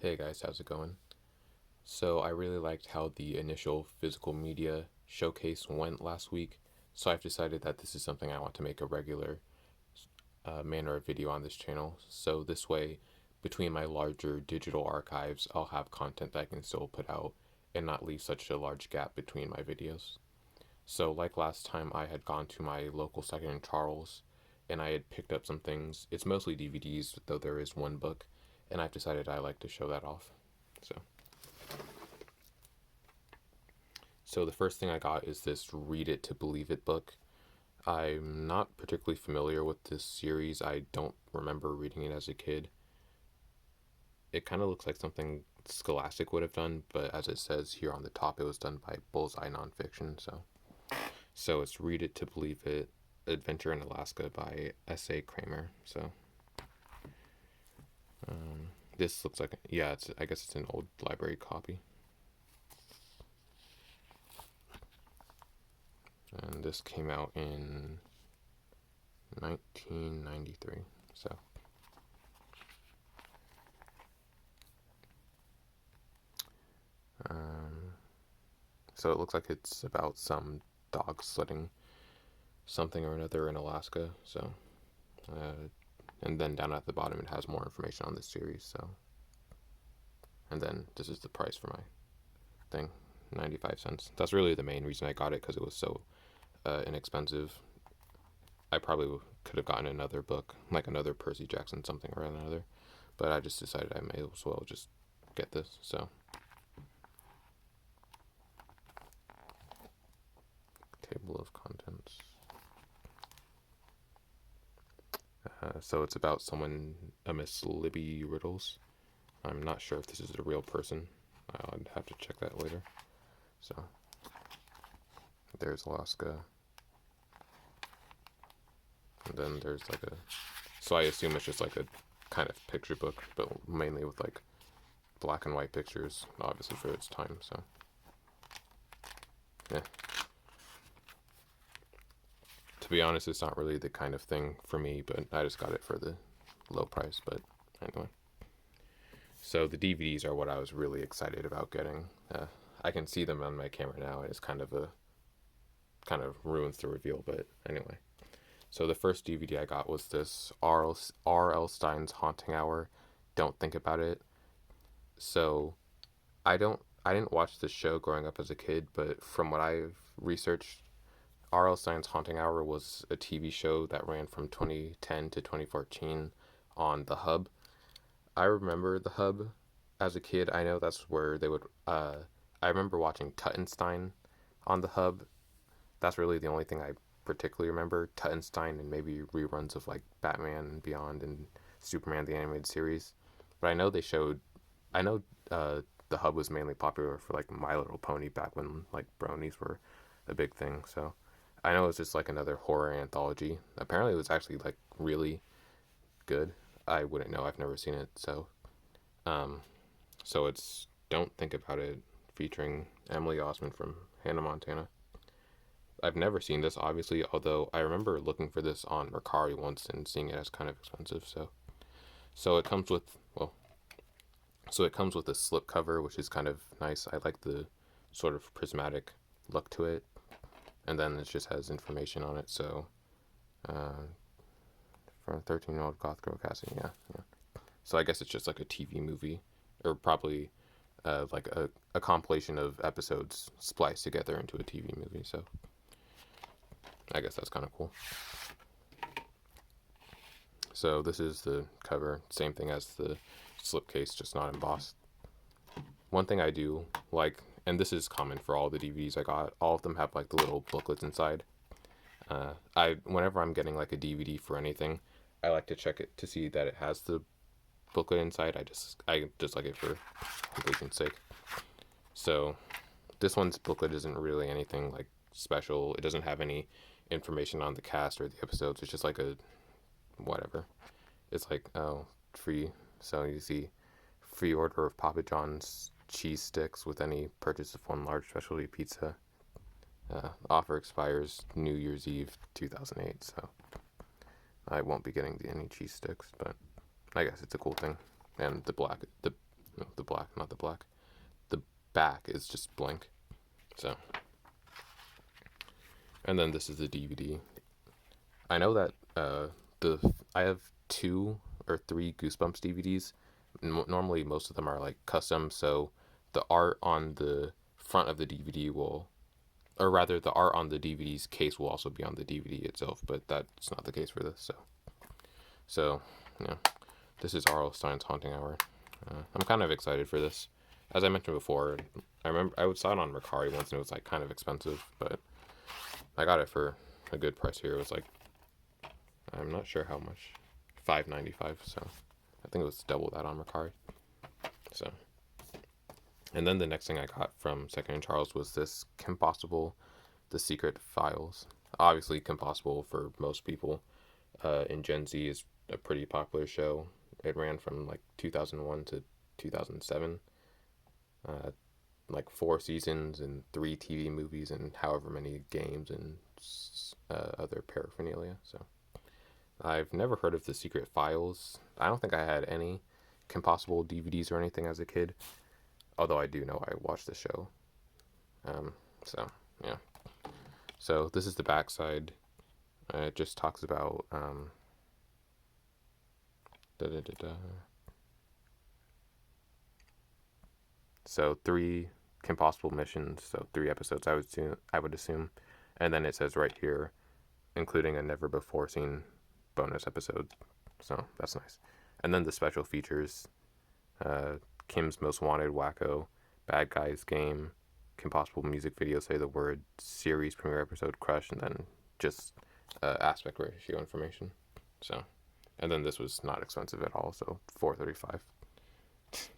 Hey guys, how's it going? So I really liked how the initial physical media showcase went last week, so I've decided that this is something I want to make a regular manner of video on this channel. So this way, between my larger digital archives, I'll have content that I can still put out and not leave such a large gap between my videos. So like last time, I had gone to my local second in Charles, and I had picked up some things. It's mostly DVDs, though there is one book, and I've decided I like to show that off. So. So the first thing I got is this Read It to Believe It book. I'm not particularly familiar with this series. I don't remember reading it as a kid. It kind of looks like something Scholastic would have done, but as it says here on the top, it was done by Bullseye Nonfiction. So it's Read It to Believe It, Adventure in Alaska by S.A. Kramer. So this looks like, yeah, I guess it's an old library copy. And this came out in 1993. So Um, so it looks like it's about some dog sledding something or another in Alaska. So, uh, and then down at the bottom it has more information on this series. So, and then this is the price for my thing, 95 cents. That's really the main reason I got it, because it was so inexpensive. I probably could have gotten another book, like another Percy Jackson something or another, but I just decided I may as well just get this. So, table of contents. So it's about someone, a Miss Libby Riddles. I'm not sure if this is a real person. I'd have to check that later. So there's Alaska. And then there's like a. So I assume it's just like a kind of picture book, but mainly with like black and white pictures, obviously for its time. So, yeah. To be honest, it's not really the kind of thing for me, but I just got it for the low price. But anyway. So the DVDs are what I was really excited about getting. I can see them on my camera now, and it's kind of ruins the reveal. But anyway, so the first DVD I got was this R.L. Stein's Haunting Hour. Don't think about it. So I didn't watch this show growing up as a kid, but from what I've researched, R.L. Stein's Haunting Hour was a TV show that ran from 2010 to 2014 on the Hub. I remember the Hub as a kid. I know that's where they would. I remember watching Tuttenstein on the Hub. That's really the only thing I particularly remember. Tuttenstein and maybe reruns of like Batman and Beyond and Superman the animated series. But I know they showed. I know the Hub was mainly popular for like My Little Pony back when like bronies were a big thing. So I know it's just like another horror anthology. Apparently, it was actually like really good. I wouldn't know. I've never seen it. Um, so it's Don't Think About It, featuring Emily Osment from Hannah Montana. I've never seen this, obviously, although I remember looking for this on Mercari once and seeing it as kind of expensive. So it comes with, well, so it comes with a slip cover, which is kind of nice. I like the sort of prismatic look to it, and then it just has information on it. So, uh, from a 13-year-old goth girl casting, yeah, yeah. So I guess it's just like a TV movie, or probably like a compilation of episodes spliced together into a TV movie. So I guess that's kind of cool. So this is the cover, same thing as the slipcase, just not embossed. One thing I do like, and this is common for all the DVDs I got, all of them have like the little booklets inside. I Whenever I'm getting like a DVD for anything, I like to check it to see that it has the booklet inside. I just like it for completion's sake. So this one's booklet isn't really anything like special. It doesn't have any information on the cast or the episodes. It's just like a whatever. It's like, oh, free. So you see free order of Papa John's cheese sticks with any purchase of one large specialty pizza. Offer expires New Year's Eve 2008, so I won't be getting any cheese sticks, but I guess it's a cool thing. And the No, the black, not the black. The back is just blank. So, and then this is the DVD. I know that I have 2 or 3 Goosebumps DVDs. Normally, most of them are like custom, so the art on the front of the DVD will, or rather, the art on the DVD's case will also be on the DVD itself. But that's not the case for this. So yeah, this is R.L. Stine's Haunting Hour. I'm kind of excited for this. As I mentioned before, I remember I saw it on Mercari once and it was like kind of expensive, but I got it for a good price here. It was like, I'm not sure how much, $5.95. So I think it was double that on Mercari. So, and then the next thing I got from Second and Charles was this Kim Possible, The Secret Files. Obviously, Kim Possible for most people in Gen Z is a pretty popular show. It ran from like 2001 to 2007. Like 4 seasons and 3 TV movies and however many games and other paraphernalia. So I've never heard of The Secret Files. I don't think I had any Kim Possible DVDs or anything as a kid, although I do know I watched the show. So yeah. So this is the backside. It just talks about So 3 Kim Possible missions, so 3 episodes I would assume. And then it says right here, including a never before seen bonus episode. So that's nice. And then the special features, Kim's Most Wanted Wacko, Bad Guys Game, Kim Possible music video Say the Word, series premiere episode Crush, and then just aspect ratio information. So, and then this was not expensive at all, so $4.35.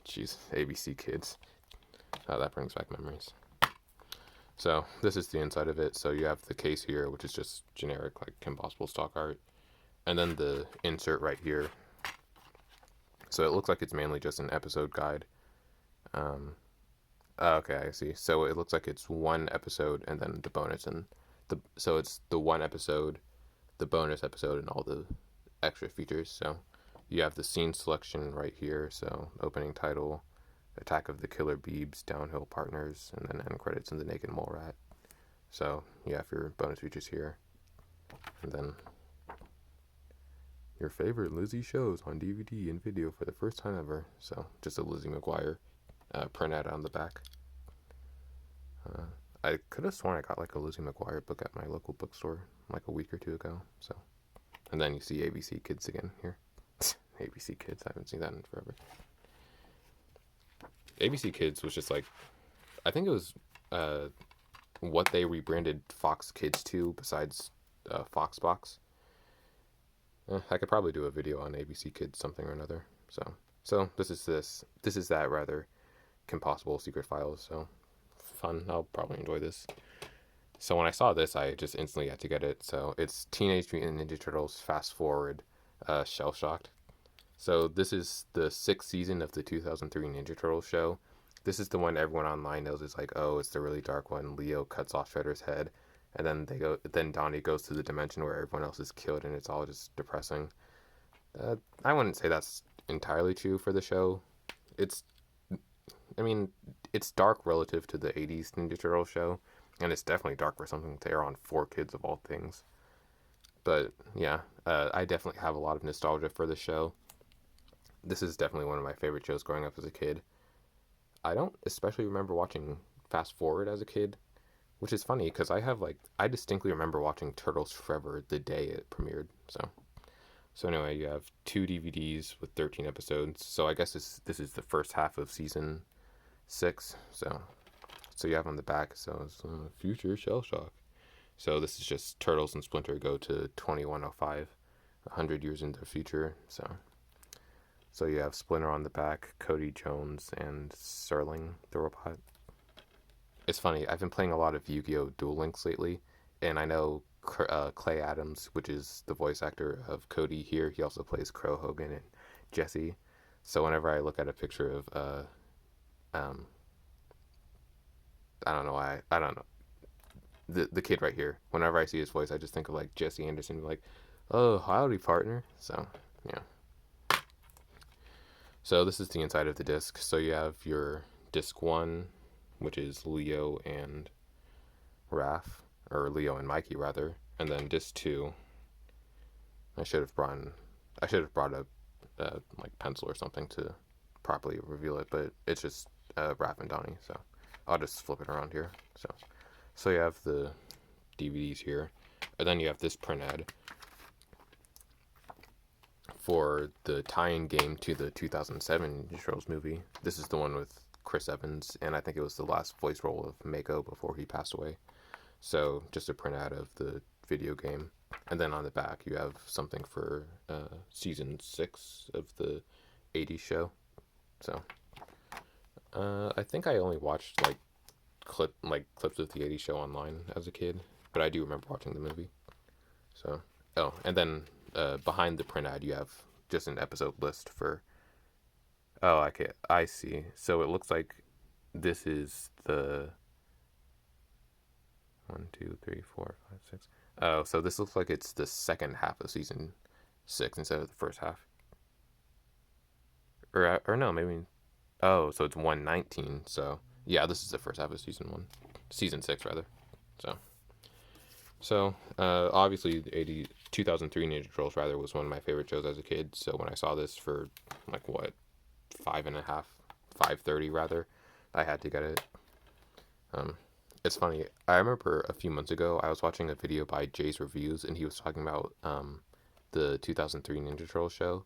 Jeez, ABC Kids. That brings back memories. So this is the inside of it. So you have the case here, which is just generic like Kim Possible stock art, and then the insert right here. So it looks like it's mainly just an episode guide. Okay, I see. So it looks like it's 1 episode and then the bonus, and so it's the 1 episode, the bonus episode, and all the extra features. So you have the scene selection right here. So opening title, Attack of the Killer Beebs, Downhill Partners, and then end credits and the Naked Mole Rat. So you have your bonus features here, and then your favorite Lizzie shows on DVD and video for the first time ever. So just a Lizzie McGuire printout on the back. I could have sworn I got like a Lizzie McGuire book at my local bookstore like a week or 2 ago. So, and then you see ABC Kids again here. ABC Kids, I haven't seen that in forever. ABC Kids was just like, I think it was what they rebranded Fox Kids to besides Foxbox. I could probably do a video on ABC Kids something or another. So this is that rather Kim Possible Secret Files. So fun. I'll probably enjoy this. So when I saw this, I just instantly had to get it. So it's Teenage Mutant Ninja Turtles Fast Forward, Shell Shocked. So this is the 6th season of the 2003 Ninja Turtles show. This is the one everyone online knows is like, oh, it's the really dark one. Leo cuts off Shredder's head, and then Donnie goes to the dimension where everyone else is killed, and it's all just depressing. I wouldn't say that's entirely true for the show. It's dark relative to the 80s Ninja Turtles show, and it's definitely dark for something to air on 4Kids of all things. But yeah, I definitely have a lot of nostalgia for the show. This is definitely one of my favorite shows growing up as a kid. I don't especially remember watching Fast Forward as a kid, which is funny because I distinctly remember watching Turtles Forever the day it premiered. So anyway, you have 2 DVDs with 13 episodes. So I guess this is the first half of season 6. So you have on the back, so it's Future Shell Shock. So this is just Turtles and Splinter go to 2105, 100 years into the future. So you have Splinter on the back, Cody Jones, and Serling the robot. It's funny, I've been playing a lot of Yu-Gi-Oh! Duel Links lately, and I know Clay Adams, which is the voice actor of Cody here, he also plays Crow Hogan and Jesse. So whenever I look at a picture of, I don't know why, I don't know, the kid right here, whenever I see his voice, I just think of like Jesse Anderson, like, oh, howdy, partner. So, yeah. So this is the inside of the disc. So you have your disc 1, which is Leo and Raph, or Leo and Mikey rather, and then disc 2. I should have brought a like pencil or something to properly reveal it, but it's just Raph and Donnie. So I'll just flip it around here. So you have the DVDs here, and then you have this print ad for the tie-in game to the 2007 Ninja Turtles movie. This is the one with Chris Evans, and I think it was the last voice role of Mako before he passed away. So just a print out of the video game. And then on the back, you have something for season 6 of the 80s show. So I think I only watched clips of the 80s show online as a kid, but I do remember watching the movie. So, oh, and then behind the print ad, you have just an episode list for. Oh, okay, I see. So it looks like this is the 1, 2, 3, 4, 5, 6. Oh, so this looks like it's the second half of season 6 instead of the first half. Or no, maybe. Oh, so it's 119. So yeah, this is the first half of season 6 rather. So obviously, 2003 Ninja Turtles rather was one of my favorite shows as a kid. So when I saw this for like what, 5.5, 5:30 rather, I had to get it. It's funny. I remember a few months ago I was watching a video by Jay's Reviews, and he was talking about the 2003 Ninja Turtles show.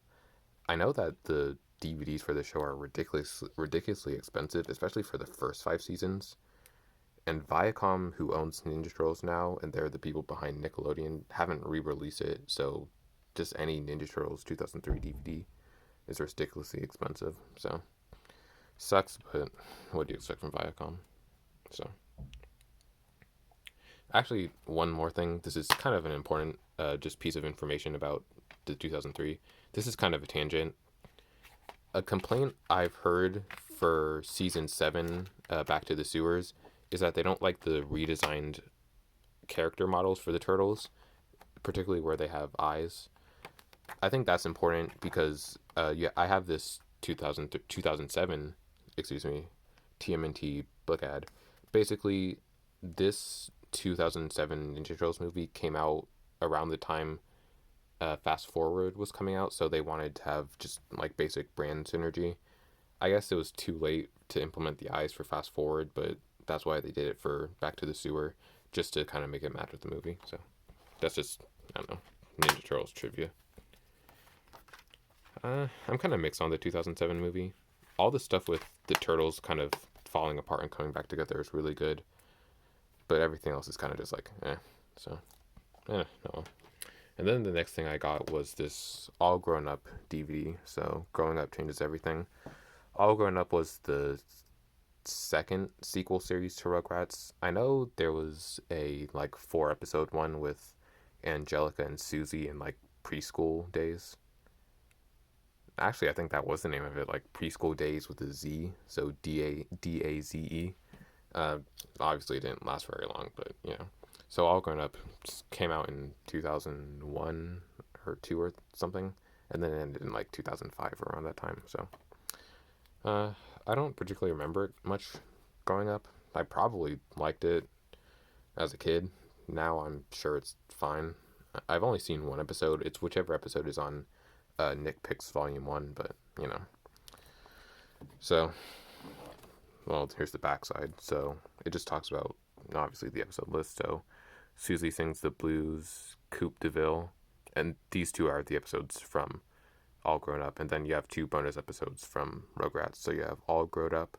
I know that the DVDs for the show are ridiculously expensive, especially for the first 5 seasons. And Viacom, who owns Ninja Turtles now, and they're the people behind Nickelodeon, haven't re-released it. So just any Ninja Turtles 2003 DVD is ridiculously expensive. So sucks, but what do you expect from Viacom? So actually, one more thing. This is kind of an important just piece of information about the 2003. This is kind of a tangent. A complaint I've heard for season 7, Back to the Sewers, is that they don't like the redesigned character models for the turtles, particularly where they have eyes. I think that's important because I have this 2007, excuse me, TMNT book ad. Basically, this 2007 Ninja Turtles movie came out around the time Fast Forward was coming out, so they wanted to have just like basic brand synergy. I guess it was too late to implement the eyes for Fast Forward, but that's why they did it for Back to the Sewer, just to kind of make it match with the movie. So that's just, I don't know, Ninja Turtles trivia. I'm kind of mixed on the 2007 movie. All the stuff with the turtles kind of falling apart and coming back together is really good, but everything else is kind of just like, eh. So, no. And then the next thing I got was this All Grown Up DVD. So, Growing Up Changes Everything. All Grown Up was the second sequel series to Rugrats. I know there was a like 4-episode one with Angelica and Susie in like preschool days. Actually, I think that was the name of it, like Preschool Days with a Z, so DAZE. Uh, Obviously, it didn't last very long, but you know. So All Grown Up came out in 2001 or 2 or something, and then it ended in like 2005 around that time. So I don't particularly remember it much growing up. I probably liked it as a kid. Now I'm sure it's fine. I've only seen one episode. It's whichever episode is on Nick Picks Volume 1, but you know. So, well, here's the backside. So it just talks about, obviously, the episode list. So Susie Sings the Blues, Coupe de Ville, and these 2 are the episodes from All Grown Up. And then you have 2 bonus episodes from Rugrats. So you have All Grown Up.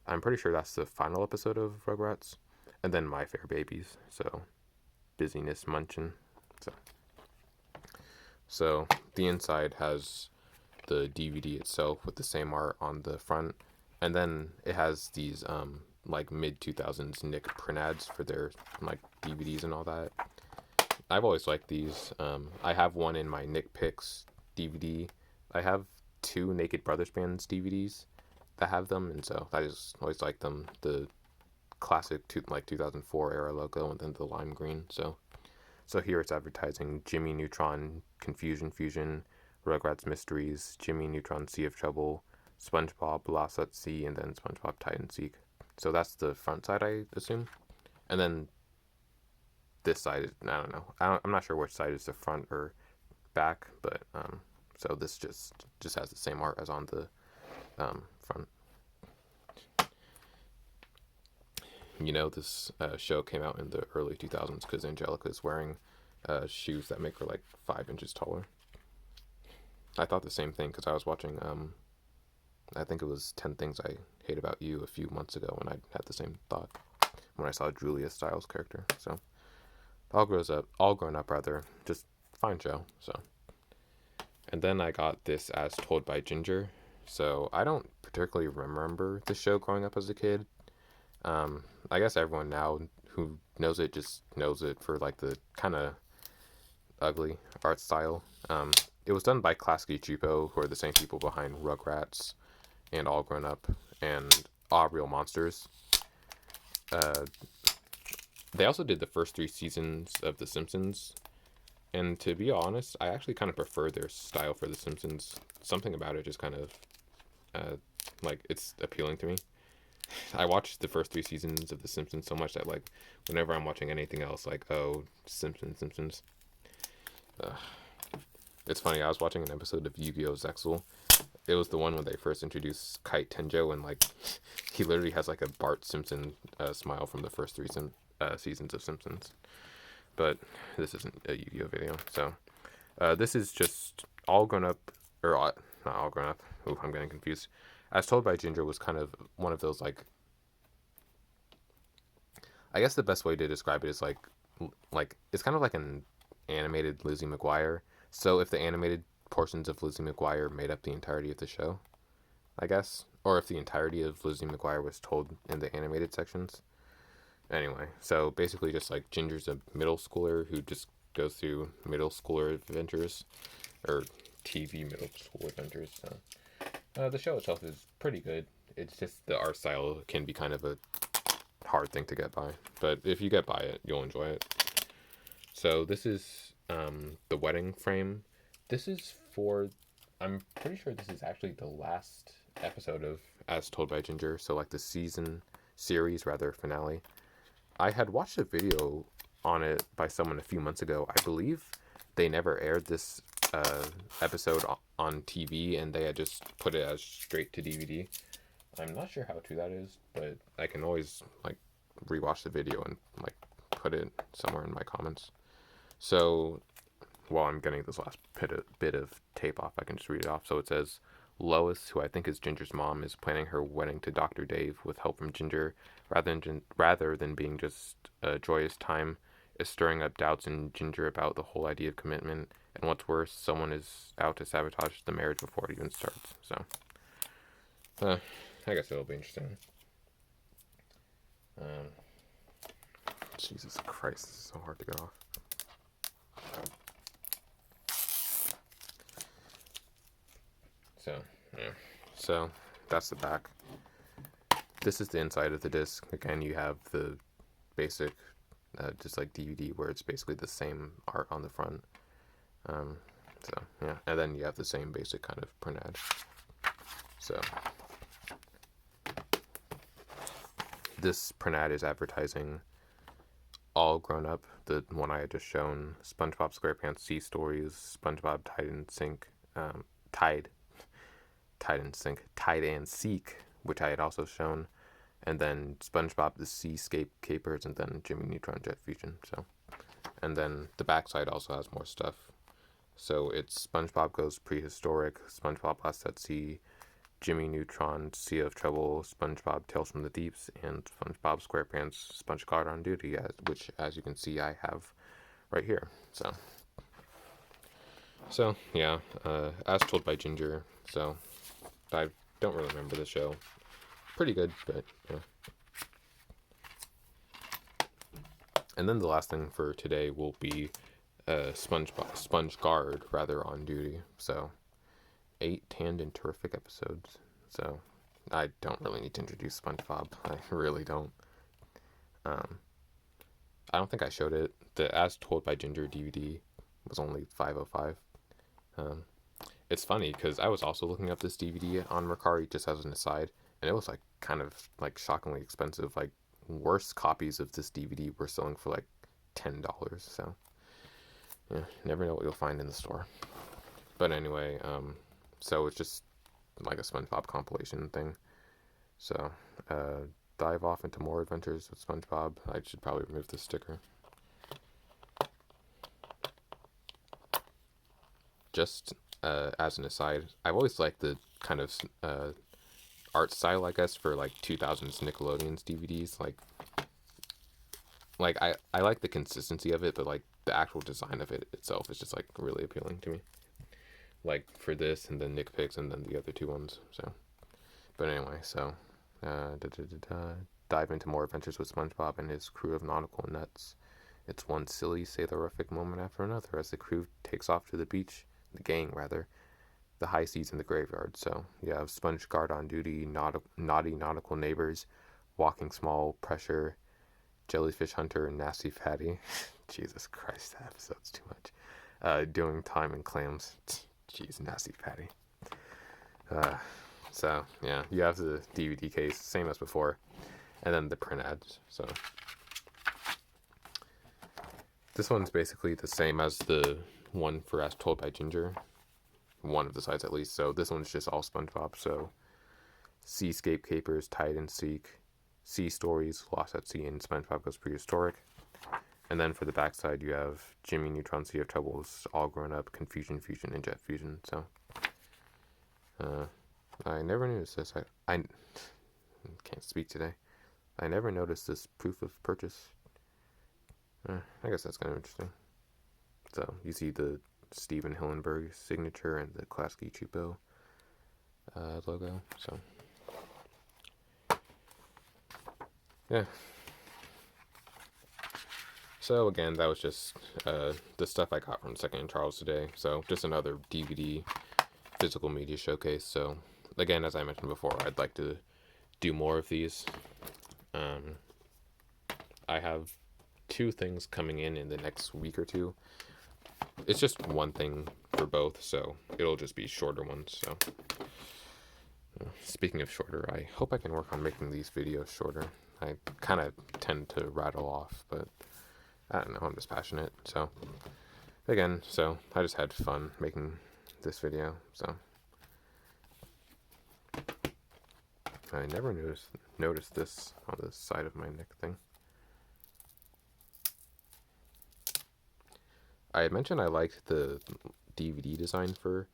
I'm pretty sure that's the final episode of Rugrats. And then My Fair Babies. So Busyness Munchin. So the inside has the DVD itself with the same art on the front, and then it has these like mid 2000s Nick print ads for their like DVDs and all that. I've always liked these. I have one in my Nick Picks DVD. I have 2 Naked Brothers Bands DVDs that have them, and so I just always like them. The classic 2004 era logo and then the lime green. So here it's advertising Jimmy Neutron Confusion Fusion, Rugrats Mysteries, Jimmy Neutron Sea of Trouble, SpongeBob Lost at Sea, and then SpongeBob Hide and Seek. So that's the front side, I assume. And then this side is, I don't know. I'm not sure which side is the front or back, but so this just has the same art as on the front. You know, this show came out in the early 2000s because Angelica is wearing shoes that make her like 5 inches taller. I thought the same thing because I was watching, I think it was 10 Things I Hate About You a few months ago, and I had the same thought when I saw Julia Stiles' character. So, all grown up rather, just fine show. So, and then I got this As Told by Ginger. So I don't particularly remember the show growing up as a kid. I guess everyone now who knows it just knows it for like the kind of ugly art style. It was done by Klasky Csupo, who are the same people behind Rugrats and All Grown Up and All Real Monsters. They also did the first 3 seasons of The Simpsons. And to be honest, I actually kind of prefer their style for The Simpsons. Something about it just kind of, like, it's appealing to me. I watched the first 3 seasons of The Simpsons so much that, like, whenever I'm watching anything else, like, oh, Simpsons. It's funny, I was watching an episode of Yu-Gi-Oh! Zexal. It was the one when they first introduced Kite Tenjo, and, like, he literally has, like, a Bart Simpson smile from the first 3 seasons of Simpsons. But this isn't a Yu-Gi-Oh! Video, so. This is just All Grown Up, or not All Grown Up. Ooh, I'm getting confused. As Told by Ginger was kind of one of those, like, I guess the best way to describe it is like it's kind of like an animated Lizzie McGuire. So if the animated portions of Lizzie McGuire made up the entirety of the show, I guess, or if the entirety of Lizzie McGuire was told in the animated sections. Anyway, so basically just like Ginger's a middle schooler who just goes through middle schooler adventures, or TV middle school adventures. So the show itself is pretty good. It's just the art style can be kind of a hard thing to get by, but if you get by it, you'll enjoy it. So this is the wedding frame. This is for, I'm pretty sure this is actually the last episode of As Told by Ginger, so like the series rather, finale. I had watched a video on it by someone a few months ago. I believe they never aired this episode on TV, and they had just put it as straight to DVD. I'm not sure how true that is, but I can always like rewatch the video and like put it somewhere in my comments. So while I'm getting this last bit of tape off, I can just read it off. So it says, Lois, who I think is Ginger's mom, is planning her wedding to Dr. Dave with help from Ginger, rather than being just a joyous time, is stirring up doubts in Ginger about the whole idea of commitment, and what's worse, someone is out to sabotage the marriage before it even starts. So, I guess it'll be interesting. Jesus Christ, this is so hard to get off. So, yeah. So, that's the back. This is the inside of the disc. Again, you have the basic, just like DVD, where it's basically the same art on the front. So, yeah. And then you have the same basic kind of print ad. So, this print ad is advertising All Grown Up, the one I had just shown, SpongeBob SquarePants Sea Stories, SpongeBob Tide and Seek, which I had also shown, and then SpongeBob the Seascape Capers, and then Jimmy Neutron Jet Fusion. So, and then the backside also has more stuff. So it's SpongeBob Goes Prehistoric, SpongeBob Lost at Sea, Jimmy Neutron Sea of Trouble, SpongeBob Tales from the Deeps, and SpongeBob SquarePants SpongeGuard on Duty, which, as you can see, I have right here. So yeah, As Told by Ginger. So I don't really remember the show. Pretty good, but yeah. And then the last thing for today will be SpongeGuard rather on Duty. So 8 tanned and terrific episodes. So I don't really need to introduce SpongeBob. I really don't. I don't think I showed it. The As Told by Ginger DVD was only $5.05. it's funny because I was also looking up this DVD on Mercari just as an aside, and it was like kind of like shockingly expensive. Like worse copies of this DVD were selling for like $10. So yeah, never know what you'll find in the store. But anyway, so it's just like a SpongeBob compilation thing. So dive off into more adventures with SpongeBob. I should probably remove this sticker. Just as an aside, I've always liked the kind of art style, I guess, for like 2000s Nickelodeon's DVDs. Like I like the consistency of it, but like the actual design of it itself is just like really appealing to me. Like for this and then Nick Picks and then the other two ones. So, but anyway, so dive into more adventures with SpongeBob and his crew of nautical nuts. It's one silly, sailorific moment after another as the crew takes off to the beach, the gang rather, the high seas in the graveyard. So you have Sponge Guard on duty, naughty nautical neighbors, walking small, pressure, jellyfish hunter, and nasty fatty. Jesus Christ, that episode's too much. Doing time and clams. Jeez, nasty fatty. So yeah, you have the DVD case, same as before, and then the print ads. So this one's basically the same as the one for As Told by Ginger, one of the sides at least. So this one's just all SpongeBob. So Seascape Capers, Tide and Seek, Sea Stories, Lost at Sea, and SpongeBob Goes Prehistoric. And then for the backside, you have Jimmy Neutron Sea of Troubles, All Grown Up, Confusion Fusion, and Jet Fusion. So I never noticed this. I can't speak today. I never noticed this proof of purchase. I guess that's kind of interesting. So you see the Steven Hillenburg signature and the Klasky Chupo logo. So yeah. So again, that was just the stuff I got from Second and Charles today. So just another DVD physical media showcase. So again, as I mentioned before, I'd like to do more of these. I have 2 things coming in the next week or 2. It's just one thing for both, so it'll just be shorter ones. So speaking of shorter, I hope I can work on making these videos shorter. I kind of tend to rattle off, but I don't know, I'm just passionate. So again, so I just had fun making this video. So I never noticed this on the side of my neck thing. I had mentioned I liked the DVD design for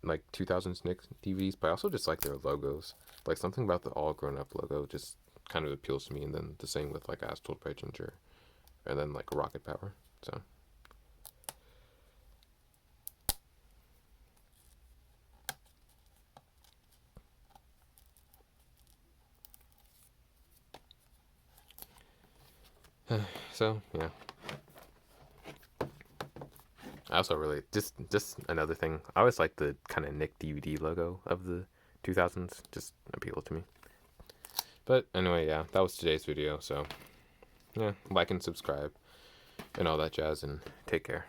like 2000s Nick DVDs, but I also just like their logos. Like something about the All Grown Up logo just kind of appeals to me, and then the same with like As Told by Ginger, and then like Rocket Power. So so yeah. I also really just another thing. I always like the kind of Nick DVD logo of the 2000s. Just appealed to me. But anyway, yeah, that was today's video. So yeah, like and subscribe and all that jazz, and take care.